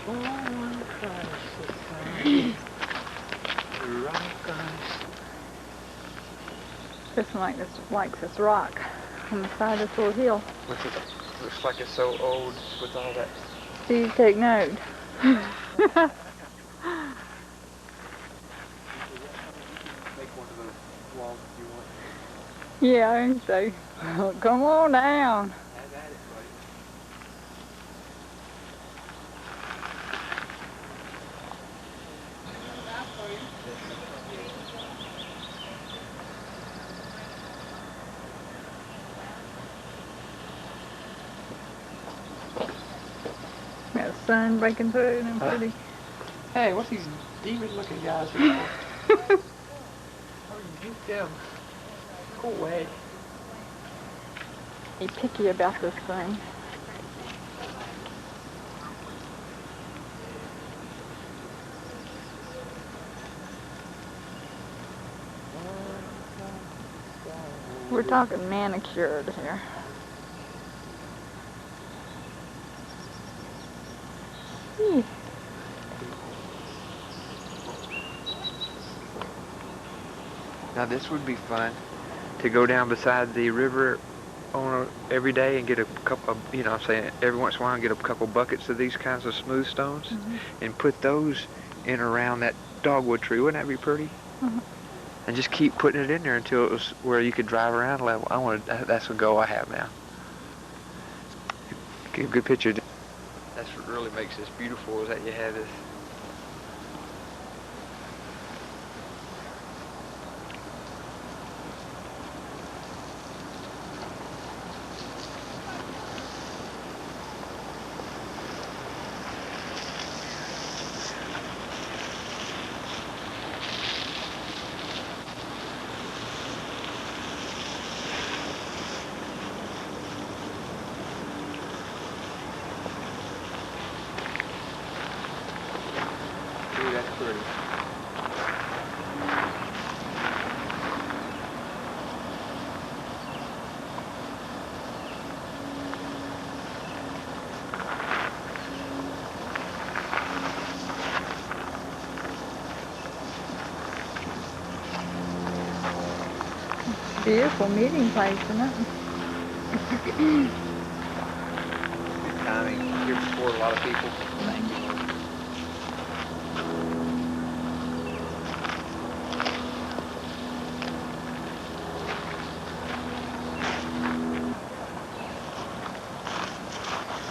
on Christ the Son, rock us. This one likes this rock on the side of this little hill. Looks like it's so old with all that. See, you take note. Make one of those walls if you want. Yeah, I think so. Come on down. Have at it, buddy. Got the sun breaking through and pretty. Hey, what's these demon-looking guys here for? How do you beat them? Go away. Be picky about this thing. We're talking manicured here. Eee. Now this would be fun, to go down beside the river every day and get a couple of, you know what I'm saying, every once in a while get a couple buckets of these kinds of smooth stones and put those in around that dogwood tree. Wouldn't that be pretty? And just keep putting it in there until it was where you could drive around level. That's a goal I have now. Get a good picture. That's what really makes this beautiful, is that you have this. Ooh, that's pretty. Beautiful meeting place, isn't it? Good timing. Here before a lot of people. Thank you.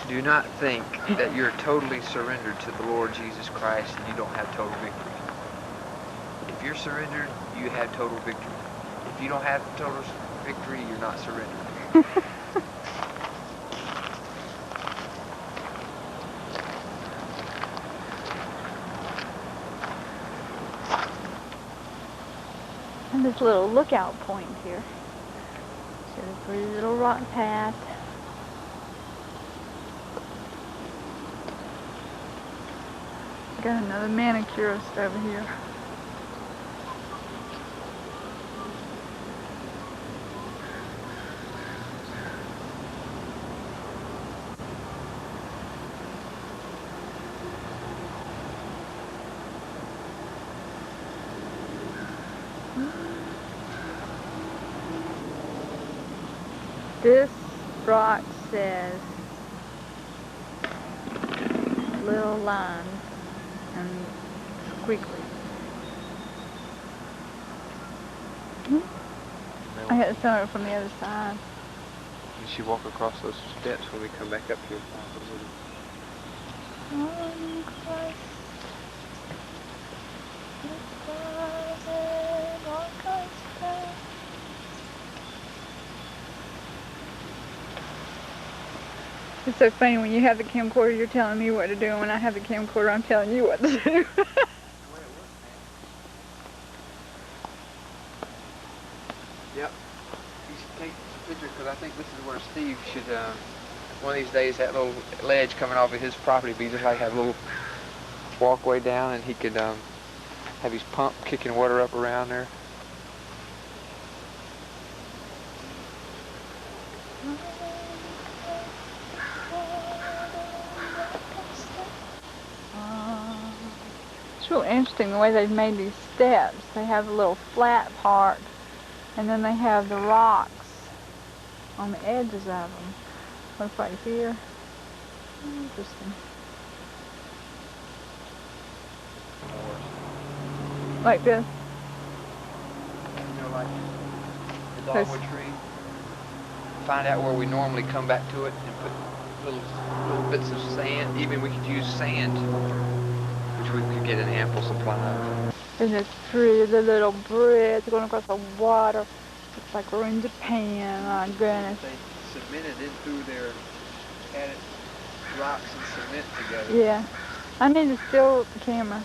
Do not think that you're totally surrendered to the Lord Jesus Christ and you don't have total victory. If you're surrendered, you have total victory. If you don't have total victory, you're not surrendered. And this little lookout point here. Got a pretty little rock path. Got another manicurist over here. This rock says little lines and squiggly. I had to film it from the other side. You should walk across those steps when we come back up here. On Christ, on Christ. It's so funny when you have the camcorder, you're telling me what to do, and when I have the camcorder, I'm telling you what to do. Yep. You should take some pictures, because I think this is where Steve should, one of these days, that little ledge coming off of his property, be just like have a little walkway down, and he could have his pump kicking water up around there. It's real interesting the way they've made these steps. They have a little flat part, and then they have the rocks on the edges of them. Look right here. Interesting. Like this. You know, like the dogwood tree. Find out where we normally come back to it and put little bits of sand. Even we could use sand, which we could get an ample supply of. And it's pretty, the little bridge going across the water. Looks like we're in Japan. My goodness. They cemented in through there, added rocks and cement together. Yeah. I need to steal the camera.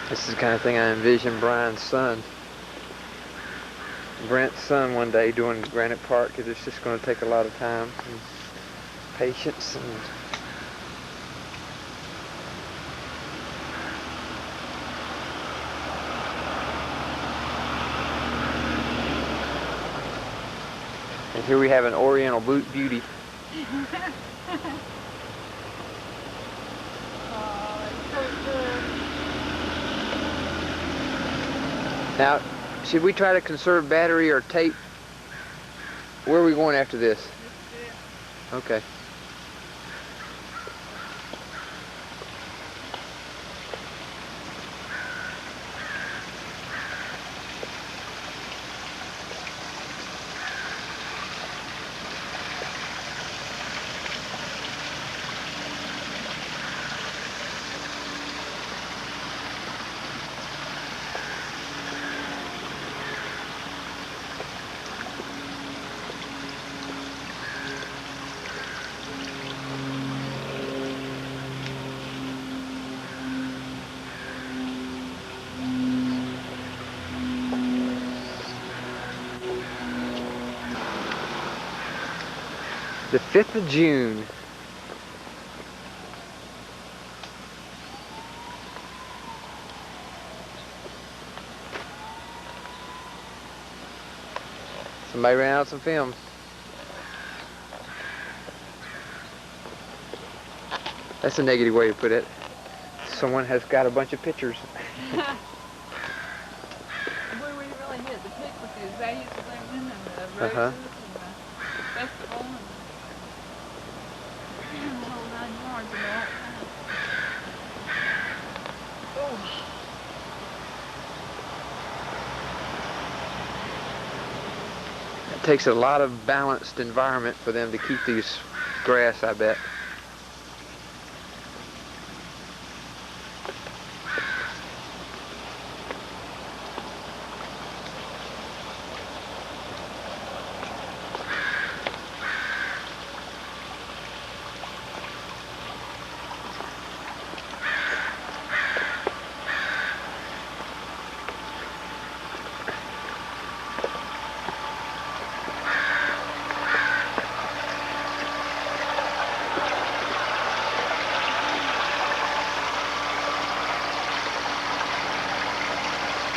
This is the kind of thing I envision Brent's son one day doing Granite Park, because it's just going to take a lot of time and patience and here we have an Oriental beauty. Now, should we try to conserve battery or tape? Where are we going after this? Okay. The 5th of June. Somebody ran out some film. That's a negative way to put it. Someone has got a bunch of pictures. Boy, we really hit the pick with the azaleas blooming and the roses and the festival and the whole 9 yards of that. Oh. It takes a lot of balanced environment for them to keep these grass, I bet.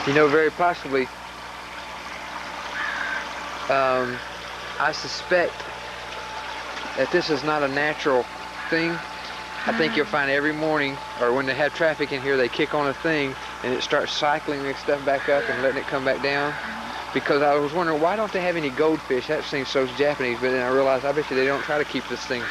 You know, very possibly, I suspect that this is not a natural thing. I think you'll find every morning, or when they have traffic in here, they kick on a thing and it starts cycling this stuff back up and letting it come back down. Because I was wondering, why don't they have any goldfish? That seems so Japanese, but then I realized, I bet you they don't try to keep this thing.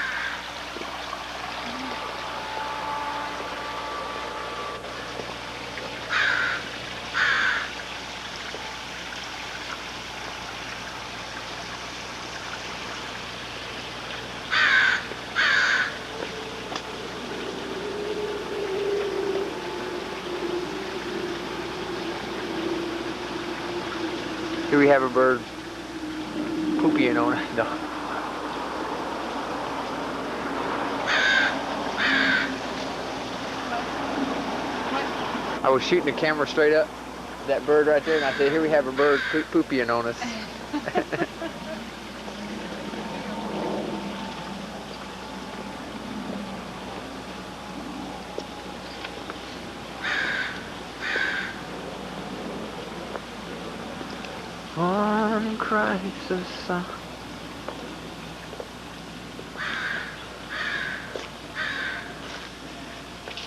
Here we have a bird pooping on it. No. I was shooting the camera straight up that bird right there, and I said, here we have a bird pooping on us. On Christ the Son.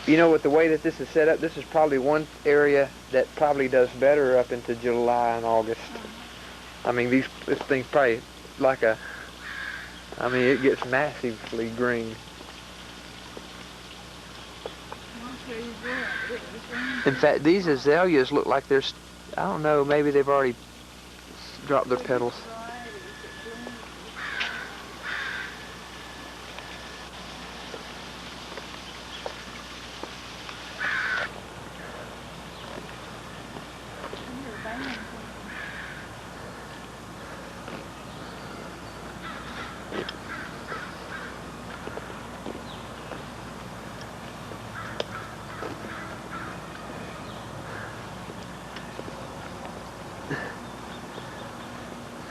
You know, with the way that this is set up, this is probably one area that probably does better up into July and August. I mean, this thing's probably like a, I mean, it gets massively green. In fact, these azaleas look like they're, I don't know, maybe they've already dropped their petals.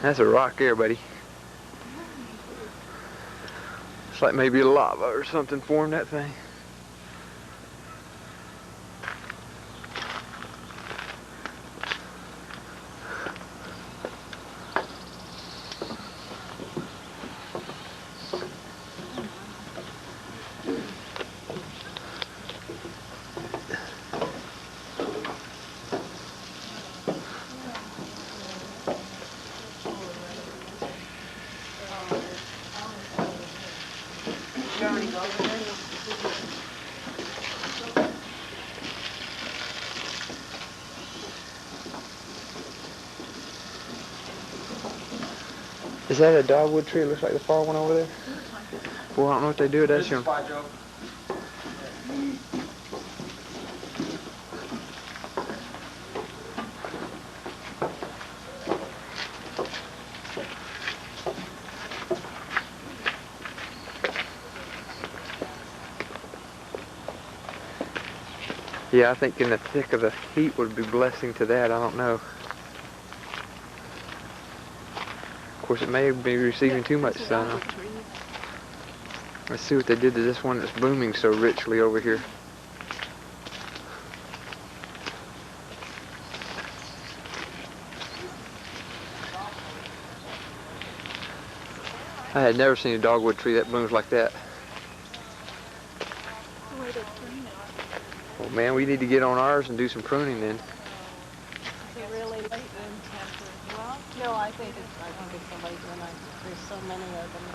That's a rock there, buddy. It's like maybe lava or something formed that thing. Is that a dogwood tree? It looks like the far one over there. Well, I don't know what they do with that. Yeah, I think in the thick of the heat would be blessing to that. I don't know. Of course, it may be receiving too much sun. Let's see what they did to this one that's blooming so richly over here. I had never seen a dogwood tree that blooms like that. Well, man, we need to get on ours and do some pruning then. Is it really late in temper? Well, no, I think it's a late one. There's so many of them.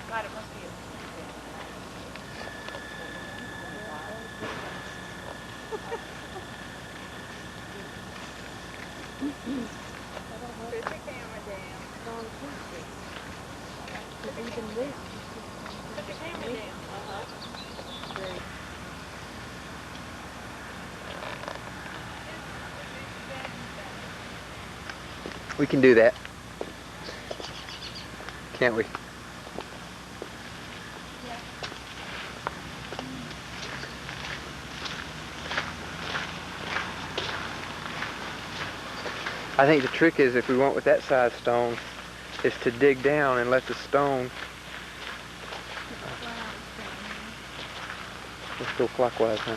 God, it must be Put the camera down. Put the camera down. We can do that. Can't we? I think the trick is, if we want with that size stone, is to dig down and let the stone. Let's go clockwise, huh?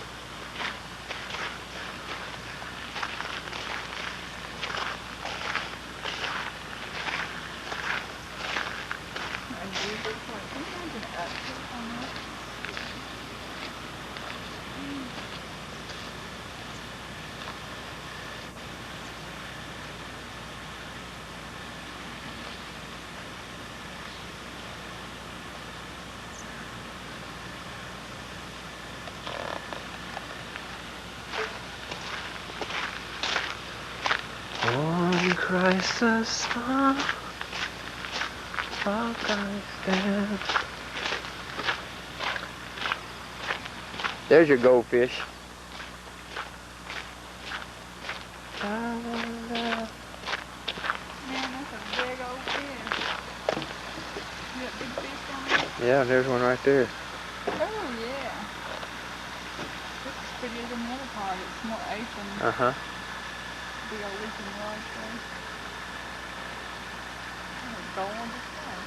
On Christ the Son. Afghanistan. There's your goldfish. Man, that's a big old fish. You got big fish on there? Yeah, there's one right there. Oh, yeah. This is bigger than the other part. It's more apron. Uh-huh. Big old leaping rod thing. Going to start.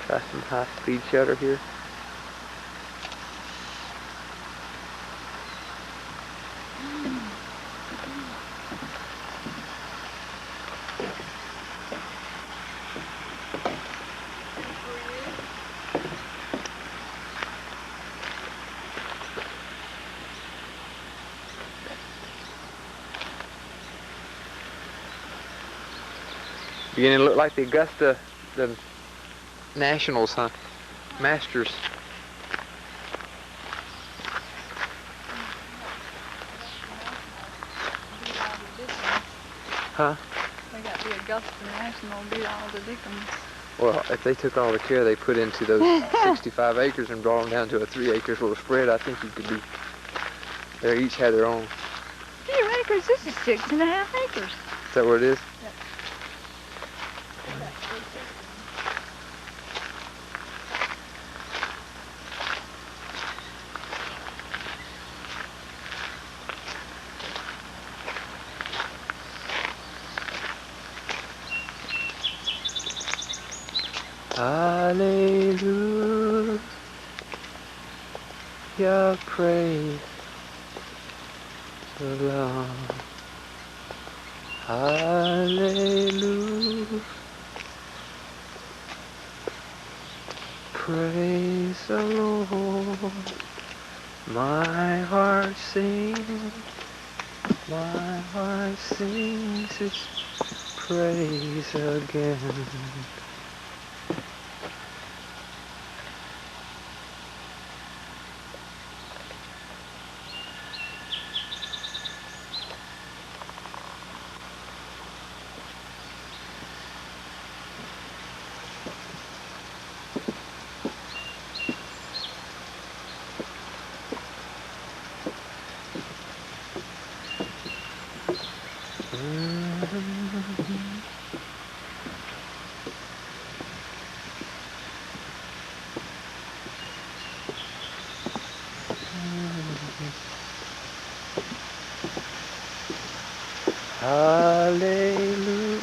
Try some high-speed shutter here. Beginning to look like the Augusta, the Nationals, huh? Masters. Huh? They got the Augusta National beat all the Dickens. Well, if they took all the care they put into those 65 acres and brought them down to a 3 acres little spread, I think you could be. They each had their own. 3 acres? This is 6.5 acres. Is that what it is? Yep. Hallelujah, praise the Lord. Hallelujah, praise the Lord. My heart sings its praise again. Hallelujah,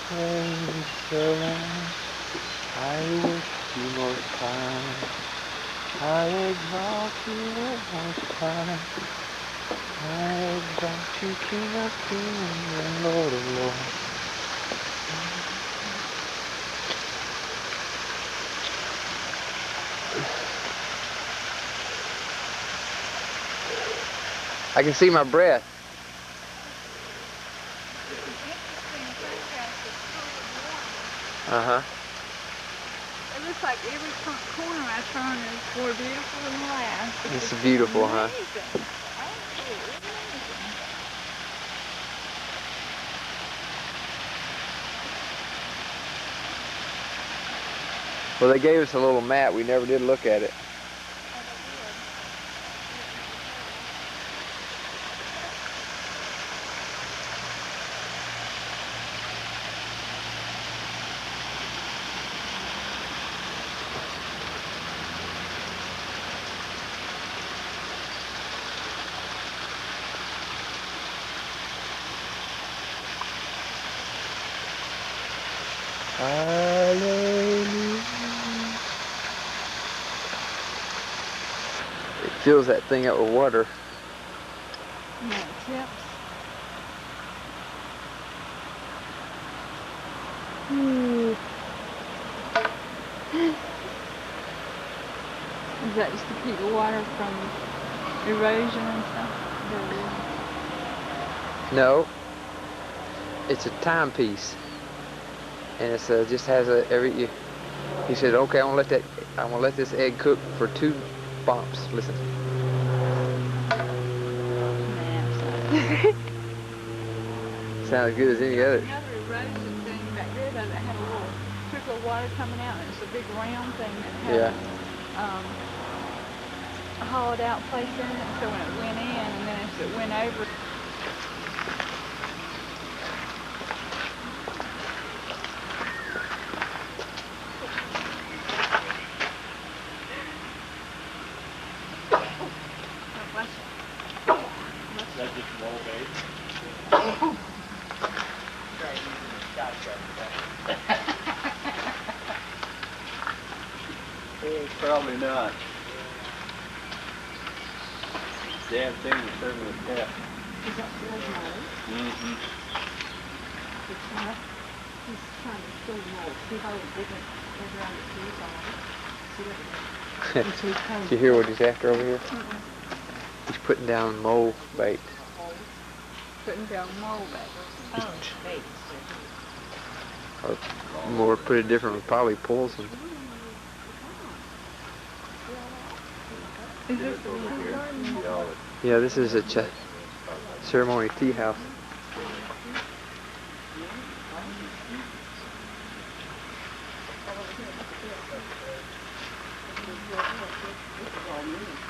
praise the Lord. I worship you most high. I exalt you most high. I exalt you, King of kings and Lord of lords. I can see my breath. Uh-huh. It looks like every corner I turn is more beautiful than the last. It's beautiful, huh? Amazing. Absolutely amazing. Well, they gave us a little map. We never did look at it. Hallelujah. It fills that thing up with water. Yeah, it tips. Is that just to keep the water from erosion and stuff? No. It's a timepiece. And it's just has a he said, okay, I'm gonna let this egg cook for 2 bumps. Listen. Sounds as good as any other. Another erosion thing back there that had a little the water coming out, and it's a big round thing that had Yeah. a hollowed out place in it, so when it went in, and then as it went over, That's just roll bait. Probably not. Damn thing is serving with cat. Is that rosemary? Mm-hmm. It's not. He's trying to still roll. See how it didn't go around the trees on it? See what it Did you hear what he's after over here? He's putting down mole bait. putting down mold back. Oh, bait. Or more put it differently, probably pulls them. Is this the garden? Yeah, this is a ceremony tea house. This is all new.